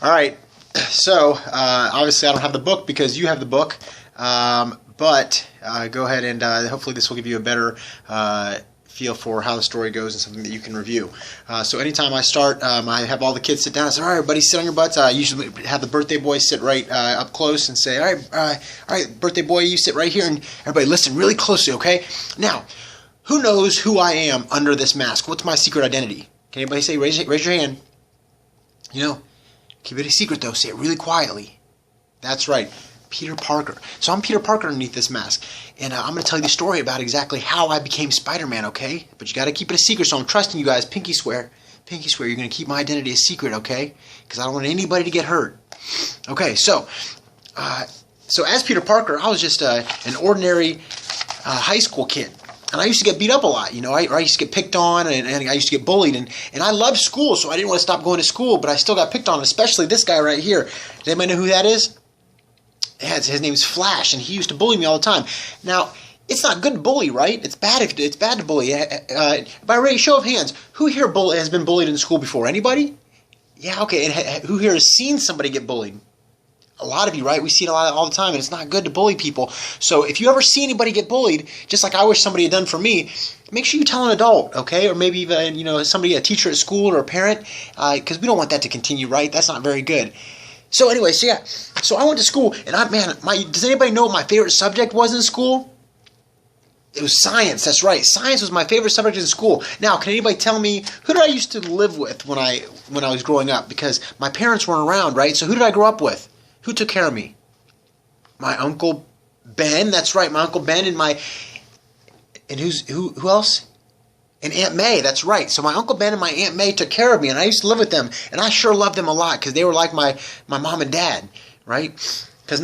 All right. So, obviously I don't have the book because you have the book. But go ahead and hopefully this will give you a better feel for how the story goes and something that you can review. So anytime I start, I have all the kids sit down. I say, all right, everybody, sit on your butts. I usually have the birthday boy sit right up close and say, all right, birthday boy, you sit right here, and everybody listen really closely, okay? Now, who knows who I am under this mask? What's my secret identity? Can anybody say, raise your hand? You know, keep it a secret, though. Say it really quietly. That's right. Peter Parker. So I'm Peter Parker underneath this mask, and I'm going to tell you the story about exactly how I became Spider-Man, okay? But you got to keep it a secret, so I'm trusting you guys. Pinky swear, you're going to keep my identity a secret, okay? Because I don't want anybody to get hurt. Okay, so as Peter Parker, I was just an ordinary high school kid. And I used to get beat up a lot, you know. I used to get picked on, and I used to get bullied. And I loved school, so I didn't want to stop going to school, but I still got picked on, especially this guy right here. Does anybody know who that is? His name's Flash, and he used to bully me all the time. Now, it's not good to bully, right? It's bad to bully. By a show of hands, who here has been bullied in school before? Anybody? Yeah, okay. And who here has seen somebody get bullied? A lot of you, right? We see it all the time, and it's not good to bully people. So if you ever see anybody get bullied, just like I wish somebody had done for me, make sure you tell an adult, okay? Or maybe even somebody, a teacher at school or a parent, because we don't want that to continue, right? That's not very good. So anyway, so I went to school, and does anybody know what my favorite subject was in school? It was science. That's right. Science was my favorite subject in school. Now, can anybody tell me who did I used to live with when I was growing up? Because my parents weren't around, right? So who did I grow up with? Who took care of me? My Uncle Ben. That's right, my Uncle Ben and who else? And Aunt May. That's right. So my Uncle Ben and my Aunt May took care of me, and I used to live with them, and I sure loved them a lot because they were like my mom and dad, right? Because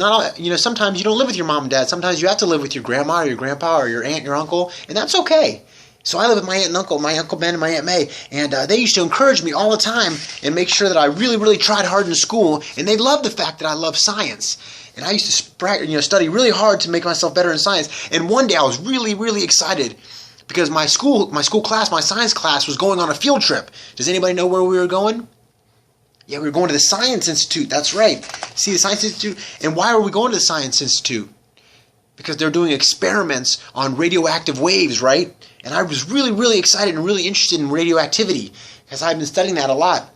sometimes you don't live with your mom and dad. Sometimes you have to live with your grandma or your grandpa or your aunt, your uncle, and that's okay. So I live with my aunt and uncle, my Uncle Ben and my Aunt May, and they used to encourage me all the time and make sure that I really, really tried hard in school, and they loved the fact that I love science. And I used to study really hard to make myself better in science. And one day I was really, really excited because my school class, my science class, was going on a field trip. Does anybody know where we were going? Yeah, we were going to the Science Institute. That's right. See, the Science Institute. And why are we going to the Science Institute? Because they're doing experiments on radioactive waves, right? And I was really, really excited and really interested in radioactivity because I've been studying that a lot.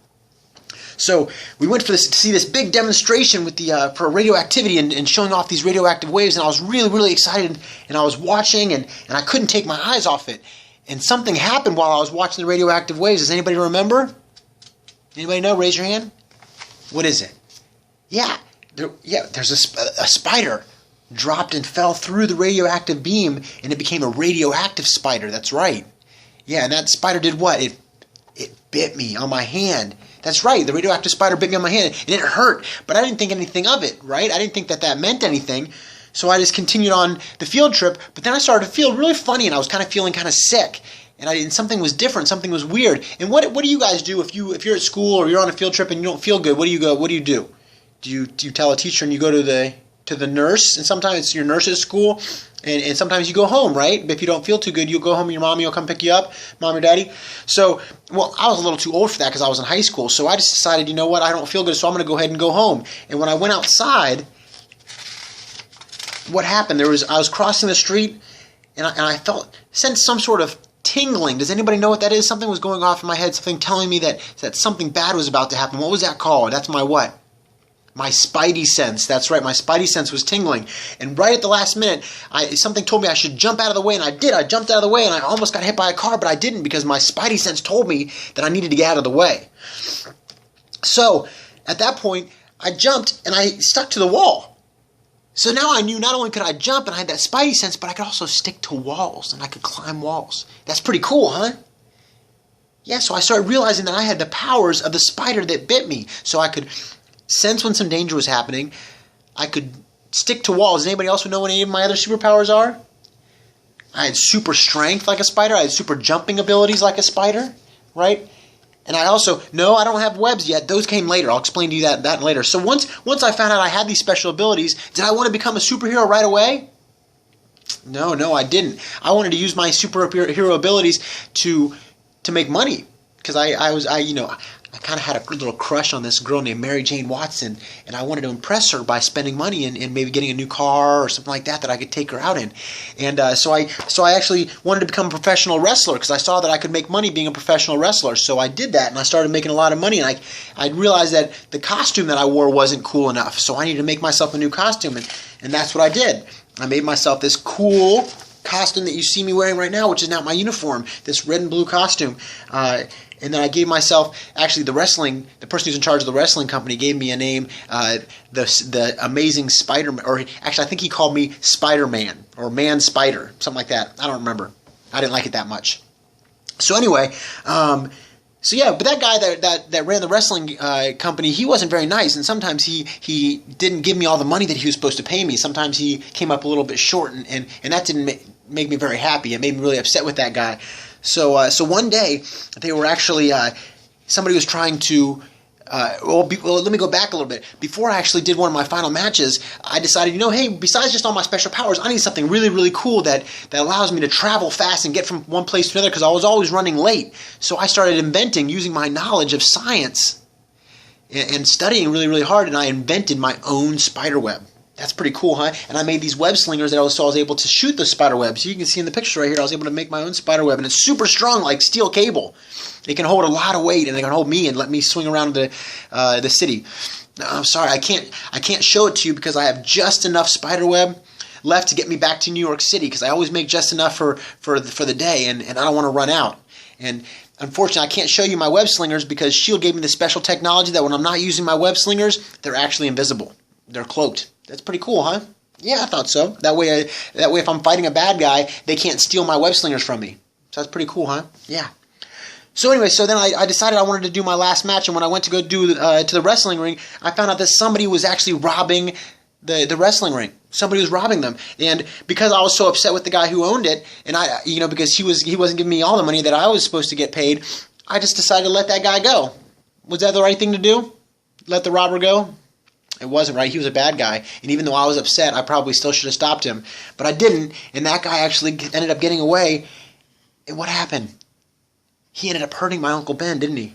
So we went to see this big demonstration with for radioactivity and showing off these radioactive waves, and I was really, really excited, and I was watching, and I couldn't take my eyes off it. And something happened while I was watching the radioactive waves. Does anybody remember? Anybody know? Raise your hand. What is it? Yeah, there's a spider dropped and fell through the radioactive beam, and it became a radioactive spider. That's right. Yeah, and that spider did what? It bit me on my hand. That's right, the radioactive spider bit me on my hand, and it hurt, but I didn't think anything of it, right? I didn't think that meant anything, so I just continued on the field trip, but then I started to feel really funny, and I was kind of feeling kind of sick, and something was different, something was weird. And what do you guys do if you're at school or you're on a field trip and you don't feel good? What do you do? Do you tell a teacher and you go to the nurse, and sometimes it's your nurse at school, and sometimes you go home, right? If you don't feel too good, you'll go home, your mommy will come pick you up, mom or daddy. So, I was a little too old for that because I was in high school, so I just decided, you know what, I don't feel good, so I'm going to go ahead and go home. And when I went outside, what happened? I was crossing the street, and I sensed some sort of tingling. Does anybody know what that is? Something was going off in my head, something telling me that something bad was about to happen. What was that called? That's my what? My Spidey sense. That's right, my Spidey sense was tingling. And right at the last minute, something told me I should jump out of the way, and I did. I jumped out of the way, and I almost got hit by a car, but I didn't because my Spidey sense told me that I needed to get out of the way. So, at that point, I jumped, and I stuck to the wall. So now I knew not only could I jump and I had that Spidey sense, but I could also stick to walls, and I could climb walls. That's pretty cool, huh? Yeah, so I started realizing that I had the powers of the spider that bit me. So I could sense when some danger was happening. I could stick to walls. Does anybody else know what any of my other superpowers are? I had super strength like a spider. I had super jumping abilities like a spider, right? And I also, no, I don't have webs yet. Those came later. I'll explain to you that later. So once I found out I had these special abilities, did I want to become a superhero right away? No, I didn't. I wanted to use my superhero abilities to make money, because I I kind of had a little crush on this girl named Mary Jane Watson, and I wanted to impress her by spending money and maybe getting a new car or something like that I could take her out in. And so I actually wanted to become a professional wrestler because I saw that I could make money being a professional wrestler. So I did that, and I started making a lot of money. And I realized that the costume that I wore wasn't cool enough, so I needed to make myself a new costume, and that's what I did. I made myself this cool costume that you see me wearing right now, which is now my uniform, this red and blue costume. And then I gave myself, actually the person who's in charge of the wrestling company gave me a name, the Amazing Spider-Man, or actually I think he called me Spider-Man, or Man Spider, something like that. I don't remember. I didn't like it that much. So anyway, so yeah, but that guy that ran the wrestling company, he wasn't very nice, and sometimes he didn't give me all the money that he was supposed to pay me. Sometimes he came up a little bit short, and that didn't make me very happy. It made me really upset with that guy. So one day, they were actually, somebody was trying to, well, let me go back a little bit. Before I actually did one of my final matches, I decided, hey, besides just all my special powers, I need something really, really cool that allows me to travel fast and get from one place to another, because I was always running late. So I started inventing, using my knowledge of science and studying really, really hard, and I invented my own spider web. That's pretty cool, huh? And I made these web slingers that I was able to shoot the spider webs. You can see in the picture right here, I was able to make my own spider web, and it's super strong like steel cable. It can hold a lot of weight, and it can hold me and let me swing around the city. I'm sorry, I can't show it to you because I have just enough spider web left to get me back to New York City, because I always make just enough for the day, and I don't want to run out. And unfortunately, I can't show you my web slingers because S.H.I.E.L.D. gave me the special technology that when I'm not using my web slingers, they're actually invisible. They're cloaked. That's pretty cool, huh? Yeah, I thought so. That way if I'm fighting a bad guy, they can't steal my web slingers from me. So that's pretty cool, huh? Yeah. So anyway, so then I decided I wanted to do my last match, and when I went to go to the wrestling ring, I found out that somebody was actually robbing the wrestling ring. Somebody was robbing them, and because I was so upset with the guy who owned it, and because he wasn't giving me all the money that I was supposed to get paid, I just decided to let that guy go. Was that the right thing to do? Let the robber go? It wasn't, right? He was a bad guy, and even though I was upset, I probably still should have stopped him, but I didn't, and that guy actually ended up getting away. And what happened? He ended up hurting my Uncle Ben, didn't he?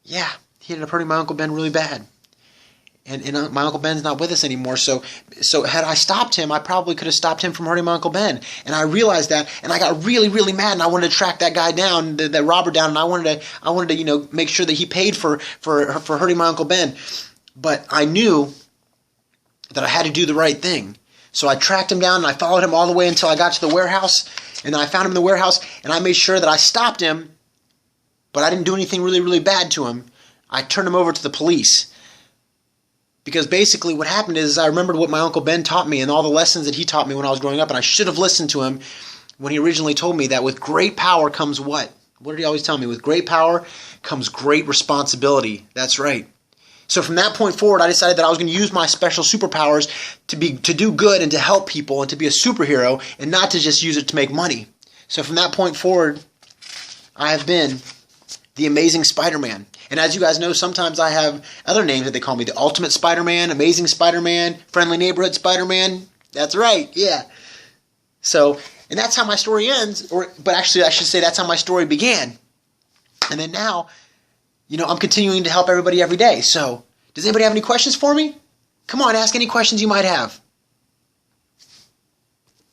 Yeah, he ended up hurting my Uncle Ben really bad. And my Uncle Ben's not with us anymore, so had I stopped him, I probably could have stopped him from hurting my Uncle Ben. And I realized that, and I got really, really mad, and I wanted to track that guy down, that robber down, and I wanted to make sure that he paid for hurting my Uncle Ben. But I knew that I had to do the right thing. So I tracked him down, and I followed him all the way until I got to the warehouse. And then I found him in the warehouse, and I made sure that I stopped him, but I didn't do anything really, really bad to him. I turned him over to the police. Because basically what happened is I remembered what my Uncle Ben taught me and all the lessons that he taught me when I was growing up, and I should have listened to him when he originally told me that with great power comes what? What did he always tell me? With great power comes great responsibility. That's right. So from that point forward, I decided that I was going to use my special superpowers to do good and to help people and to be a superhero, and not to just use it to make money. So from that point forward, I have been the Amazing Spider-Man. And as you guys know, sometimes I have other names that they call me. The Ultimate Spider-Man, Amazing Spider-Man, Friendly Neighborhood Spider-Man. That's right, yeah. So, and that's how my story ends. But actually, I should say that's how my story began. And then now, I'm continuing to help everybody every day. So, does anybody have any questions for me? Come on, ask any questions you might have.